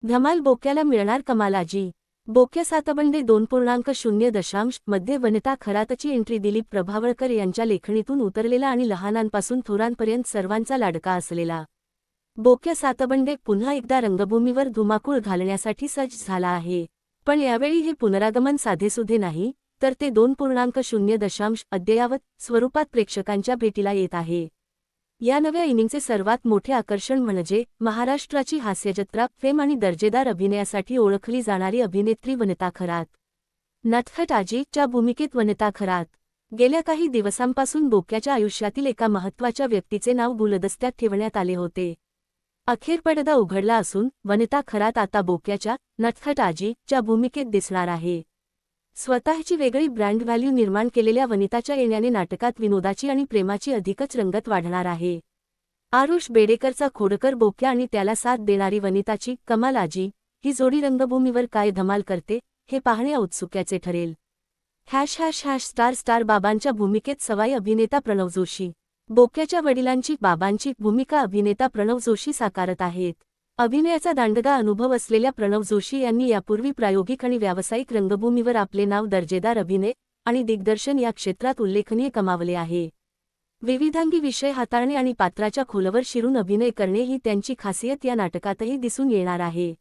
धमाल बोक्याला मिळणार कमालाजी। बोक्या सातबंडे 2.0 मध्ये वनिता खरातची एंट्री दिलीप प्रभावळकर यांच्या लेखणीतून उतरलेला आणि लहानांपासून थोरांपर्यंत सर्वांचा लाडका असलेला बोक्या सातबंडे पुन्हा एकदा रंगभूमीवर धुमाकूळ घालण्यासाठी सज्ज झाला आहे। पण यावेळी हे पुनरागमन साधेसुधे नाही, तर ते 2.0 अद्ययावत स्वरूपात प्रेक्षकांच्या भेटीला येत आहे। या नव्या इनिंगचे सर्वात मोठे आकर्षण म्हणजे महाराष्ट्राची हास्यजत्रा, फेम आणि दर्जेदार अभिनयासाठी ओळखली जाणारी अभिनेत्री वनिता खरात। नटखट आजीच्या भूमिकेत वनिता खरात गेल्या काही दिवसांपासून बोक्याच्या आयुष्यातील एका महत्त्वाच्या व्यक्तीचे नाव गुलदस्त्यात ठेवण्यात आले होते। अखेर पडदा उघडला असून वनिता खरात आता बोक्याच्या नटखट आजीच्या भूमिकेत दिसणार आहे। स्वतःची वेगळी ब्रँड व्हॅल्यू निर्माण केलेल्या वनिताच्या येण्याने नाटकात विनोदाची आणि प्रेमाची अधिकच रंगत वाढणार आहे। आरुष बेडेकरचा खोडकर बोक्या आणि त्याला साथ देणारी वनिताची कमाल आजी ही जोडी रंगभूमीवर काय धमाल करते हे पाहणे औत्सुक्याचे ठरेल। स्टार बाबांच्या भूमिकेत सवाई अभिनेता प्रणव जोशी। बोक्याच्या वडिलांची बाबांची भूमिका अभिनेता प्रणव जोशी साकारत आहेत। अभिनयाचा दांडगा अनुभव असलेल्या प्रणव जोशी यांनी यापूर्वी प्रायोगिक आणि व्यावसायिक रंगभूमीवर आपले नाव दर्जेदार अभिनय आणि दिग्दर्शन या क्षेत्रात उल्लेखनीय कमावले आहे। विविधांगी विषय हाताळणे आणि पात्राच्या खोलवर शिरून अभिनय करणे ही त्यांची खासियत या नाटकातही दिसून येणार आहे।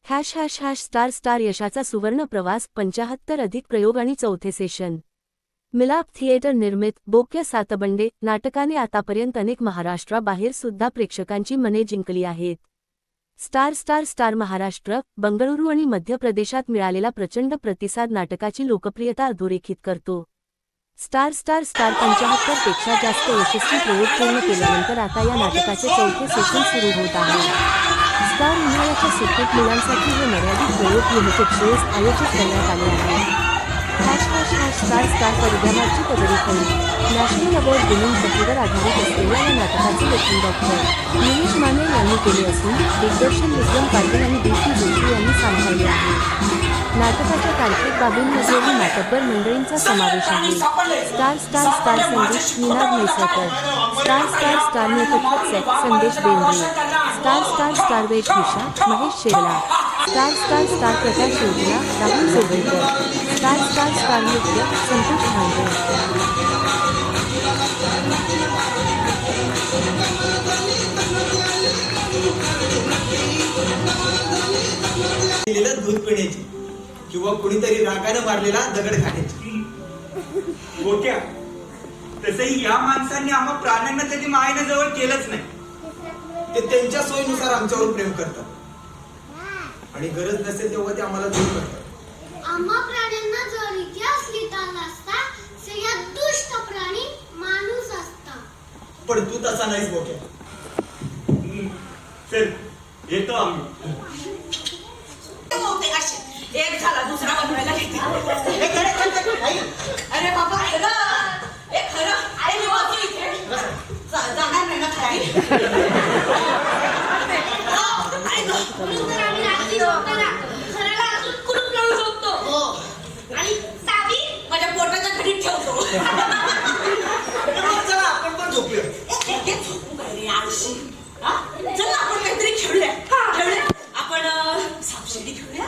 स्टार यशाचा सुवर्ण प्रवास 75 अधिक प्रयोग आणि चौथे सेशन। मिलाप थिएटर निर्मित बोक्या सातबंडे नाटकाने आतापर्यंत अनेक महाराष्ट्राबाहेर सुद्धा प्रेक्षकांची मने जिंकली आहेत। स्टार महाराष्ट्र, बंगळुरू आणि मध्य प्रदेशात मिळालेला प्रचंड प्रतिसाद नाटकाची लोकप्रियता अधोरेखित करतो। स्टार 75 पेक्षा जास्त यशस्वी प्रयोग पूर्ण केल्यानंतर आता या नाटकाचे चौथे सेशन सुरू होत आहे। स्टार उन्हाळ्याच्या सुट्टीत मुलांसाठी हे मर्यादित प्रयोग लिमिटेड शोज आयोजित करण्यात आले आहे। स्टार परिधानाची पदवी खरी नॅशनल अवॉर्ड विनिंग प्रतिवर आधारित असलेल्या या नाटकाचे लेखन डॉक्टर निलेश माने यांनी केले असून दिग्दर्शन विक्रम पाटील आणि दीप्ती जोशी यांनी सांभाळले आहे। नाटकाच्या तांत्रिक बाबींमध्येही मातब्बर मंडळींचा समावेश आहे। स्टार संगीत निनाद म्हैसरकर, स्टार नेपथ्य संदेश बेंद्रे, स्टार वेशभूषा महेश शेरला, स्टार प्रकाश योजना राहुल जोगळेकर, स्टार नृत्य संतोष भांडे। दूध पिण्याची किंवा कुणीतरी रागानं मारलेला दगड खाण्याची। बोक्या, तसंही या माणसांनी आम्हा प्राण्यांना कधी मायेनं जवळ केलंच नाही। ते त्यांच्या सोयीनुसार आमच्यावर प्रेम करतात आणि गरज नसेल तेव्हा ते आम्हाला दूर करतात। आम्हा प्राण्यांना जर इतिहास लिहिता नसता सगळ्यात दुष्ट प्राणी माणूस असता। पण तू तसा नाहीस बोक्या। चल येतो आम्ही। एक झाला दुसरा बनवायला घेतली। अरे बाबा खरं अरे मी वाचू इथे जाणार नाही ना खाली। खराला अजून कुलूप लावू शकतो आणि चावी माझ्या पोटाच्या घडीत ठेवतो। चला आपण पण झोपूया। चल आपण काहीतरी खेळूया। आपण सापशिडी खेळूया।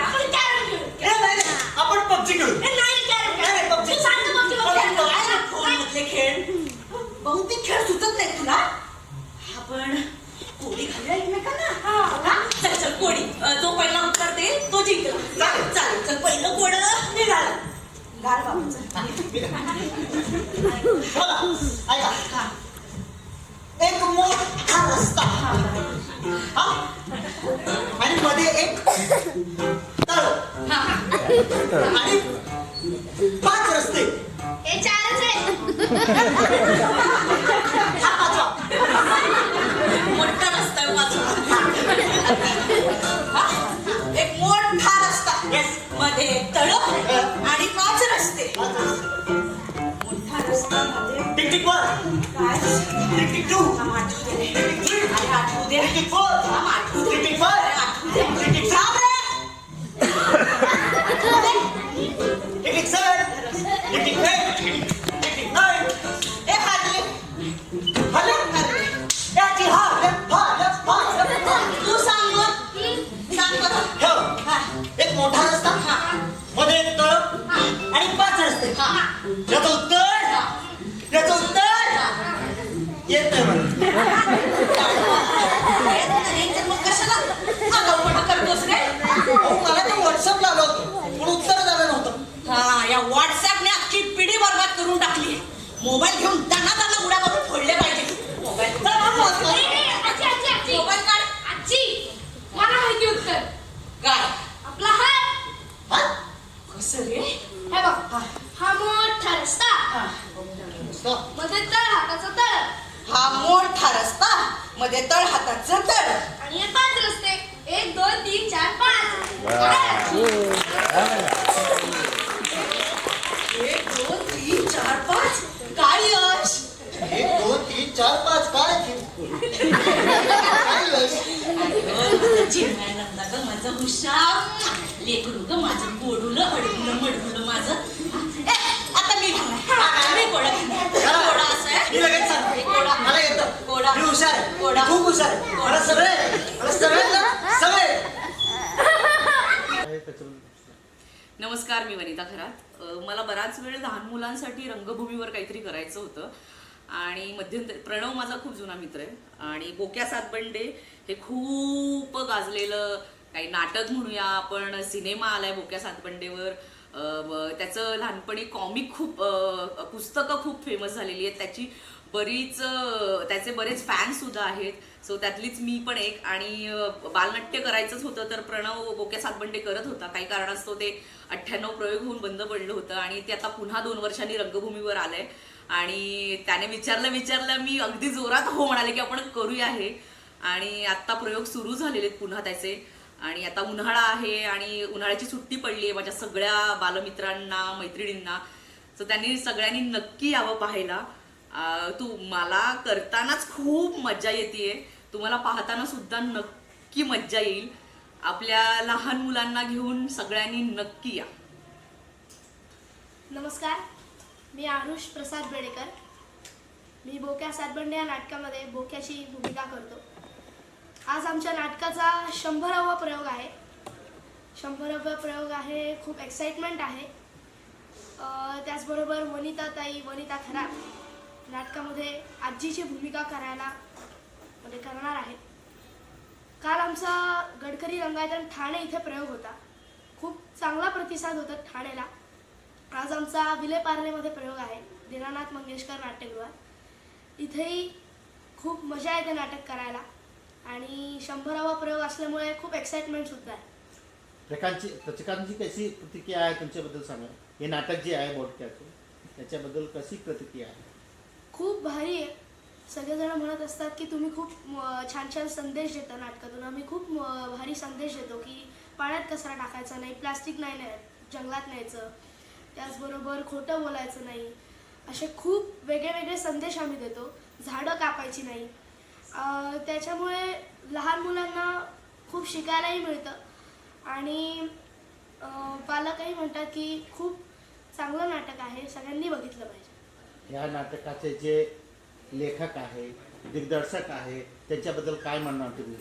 आपण कॅरम खेळू। आपण पबजी खेळू। नाही कॅरम पबजी तू सांग पबजी फोनमधले खेळ बहुतेक खेळ सुचत नाही तुला। आपण कोडी घालूया एकमेकांना। चल कोडी, जो पहिला उत्तर देईल तो जिंकला। चालेल चल पहिलं कोड निघालं। घाल बाबूचं। ऐका, एक मोठा रस्ता आणि मध्ये एक तळ आणि 5 रस्ते। हे 4च आहे। मोठा रस्ता आहे वाचवा। एक मोठा रस्ता मध्ये एक तळ आणि 5 रस्ते। मोठा रस्ता मध्ये टिक वर काय टिक 2 आठवू दे टिक 4 टिक 5 टिक 6 टिक 7 टिक 8 टिक 9 ए हाडले हले याची हा तू सांग याचं उत्तर येत नाही मला. मग कशाला आगाऊपणा करतोस रे? अहो, मला ते व्हॉट्सअपला आलं होतं पण उत्तर झालं नव्हतं. हा, या व्हॉट्सअपने अख्खी पिढी बरबाद करून टाकली. मोबाईल घेऊन दणा उड्या मारून फोडले पाहिजे. मोबाईल मोबाईल काढ. आजी मला माहिती उत्तर काय आपला हात हा? कसं रे? हे बघ हा मोठा रस्ता मध्ये तळ हाताचा तळ हा मोठा रस्ता मध्ये तळ हाताचं तळ आणि हे 5 रस्ते 1 2 3 4 5 1 2 3 4 5 काय यश? 1 2 3 4 5 काय यश? चिमण्यानंदा ग माझं हुशार लेकरू ग माझं गोडुलं अडगुलं मडगुलं माझं. आता मी घालणार. मी कोडा घालणार. कोडा असं आहे. मी लगेच सांगतो. कोडा. मला येतं. कोडा. मी हुशार आहे. कोडा. मी खूप हुशार आहे. मला सगळे नमस्कार, मी वनिता खरात. मला बराच वेळ लहान मुलांसाठी रंगभूमीवर काहीतरी करायचं होतं आणि मध्यंतरी प्रणव माझा खूप जुना मित्र आहे आणि बोक्या सातबंडे हे खूप गाजलेलं काही नाटक म्हणूया आपण, सिनेमा आलाय बोक्या सातबंडेवर. त्याचं लहानपणी कॉमिक खूप पुस्तकं खूप फेमस झालेली आहेत. त्याचे बरेच फॅन्स सुद्धा आहेत. सो त्यातलीच मी पण एक. आणि बालनाट्य करायचंच होतं तर प्रणव बोक्या सातबंडे करत होता. काही कारणास्तव ते 98 प्रयोग होऊन बंद पडलं होतं आणि ते आता पुन्हा 2 वर्षांनी रंगभूमीवर आलंय. आणि त्याने विचारलं मी अगदी जोरात हो म्हणाले की आपण करूया हे. आणि आत्ता प्रयोग सुरू झालेले आहेत पुन्हा त्याचे. आणि आता उन्हाळा आहे आणि उन्हाळ्याची सुट्टी पडली आहे माझ्या सगळ्या बालमित्रांना, मैत्रिणींना. सो त्यांनी सगळ्यांनी नक्की यावं पाहायला. मला करतानाच खूप मज्जा येते, तुम्हाला पाहताना सुद्धा नक्की मज्जा येईल. आपल्या लहान मुलांना घेऊन सगळ्यांनी नक्की या. नमस्कार, मी आरुष प्रसाद बेडेकर. मी बोक्या सातबंडे या नाटकामध्ये बोक्याची भूमिका करतो. आज आमच्या नाटकाचा 100वा प्रयोग आहे. 100वा प्रयोग आहे. खूप एक्साइटमेंट आहे. त्याचबरोबर वनिता खरात नाटकामध्ये आजीची भूमिका करणार आहे. काल आमचा गडकरी रंगायतन ठाणे इथे प्रयोग होता. खूप चांगला प्रतिसाद होता ठाणेला. आज आमचा विलेपार्लेमध्ये प्रयोग आहे दीनानाथ मंगेशकर नाट्यगृहात. इथेही खूप मजा येते नाटक करायला आणि 100वा प्रयोग असल्यामुळे खूप एक्साइटमेंट सुद्धा आहे. प्रेक्षकांची कशी प्रतिक्रिया आहे तुमच्याबद्दल सांगा. हे नाटक जे आहे बोटक्याचं त्याच्याबद्दल कशी प्रतिक्रिया आहे? खूप भारी आहे. सगळेजण म्हणत असतात की तुम्ही खूप छान छान संदेश देता नाटकातून. आम्ही खूप भारी संदेश देतो की पाण्यात कचरा टाकायचा नाही, प्लास्टिक नाही जंगलात न्यायचं, त्याचबरोबर खोटं बोलायचं नाही, असे खूप वेगळे संदेश आम्ही देतो. झाडं कापायची नाही. त्याच्यामुळे लहान मुलांना खूप शिकायलाही मिळतं आणि पालकही म्हणतात की खूप चांगलं नाटक आहे, सगळ्यांनी बघितलं पाहिजे. या नाटकाचे जे लेखक आहे, दिग्दर्शक आहे, त्यांच्याबद्दल काय म्हणणार तुम्ही?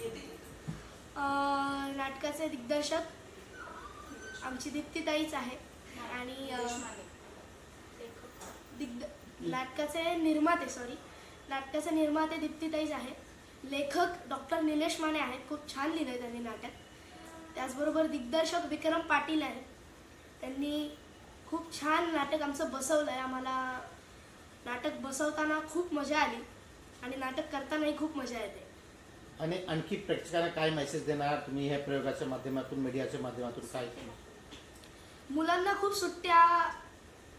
नाटकाचे दिग्दर्शक आमची दीप्तीताईच आहे आणि नाटकाचे निर्माते दीप्तीताईच आहेत. लेखक डॉक्टर निलेश माने आहेत. खूप छान लिहिलंय त्यांनी नाटक. त्याचबरोबर दिग्दर्शक विक्रम पाटील आहेत. त्यांनी खूप छान नाटक आमचं बसवलंय. आम्हाला नाटक बसवताना खूप मजा आली आणि नाटक करतानाही खूप मजा येते. आणि आणखी प्रेक्षकांना काय मेसेज देणार तुम्ही ह्या प्रयोगाच्या माध्यमातून, मीडियाच्या माध्यमातून? काय मुलांना खूप सुट्ट्या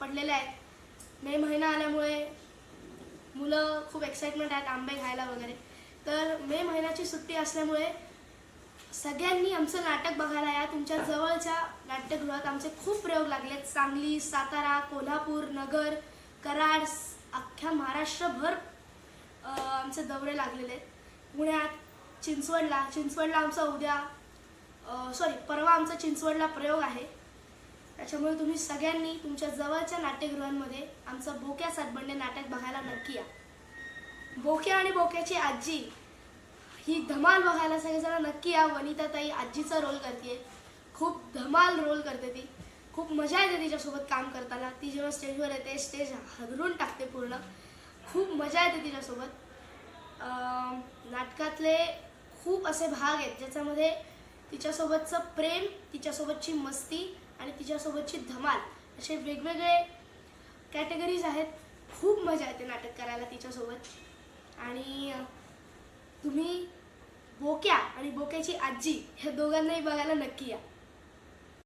पडलेल्या आहेत. मे महिना आल्यामुळे मुलं खूप एक्साइटमेंट आहेत आंबे खायला वगैरे. तर मे महिन्याची सुट्टी असल्यामुळे सगळ्यांनी आमचं नाटक बघायला या. तुमच्या जवळच्या नाट्यगृहात आमचे खूप प्रयोग लागलेत. सांगली, सातारा, कोल्हापूर, नगर, कराड, अख्ख्या महाराष्ट्रभर आमचे दौरे लागलेले आहेत. पुण्यात, चिंचवडला आमचा परवा आमचा चिंचवडला प्रयोग आहे. त्याच्यामुळे तुम्ही सगळ्यांनी तुमच्या जवळच्या नाट्यगृहांमध्ये आमचं बोक्या सातबंडे नाटक बघायला नक्की या. बोक्या आणि बोक्याची आजी ही धमाल बघायला सगळेजण नक्की या. वनिताताई आजीचा रोल करते. खूप धमाल रोल करते ती. खूप मजा येते तिच्यासोबत काम करताना. ती जेव्हा स्टेजवर येते स्टेज हादरून टाकते पूर्ण. खूप मजा येते तिच्यासोबत. नाटकातले खूप असे भाग आहेत ज्याच्यामध्ये तिच्यासोबतचं प्रेम, तिच्यासोबतची मस्ती आणि तिच्यासोबतची धमाल असे वेगवेगळे कॅटेगरीज आहेत. खूप मजा येते नाटक करायला तिच्यासोबत. आणि तुम्ही बोक्या आणि बोक्याची आजी ह्या दोघांनाही बघायला नक्की या.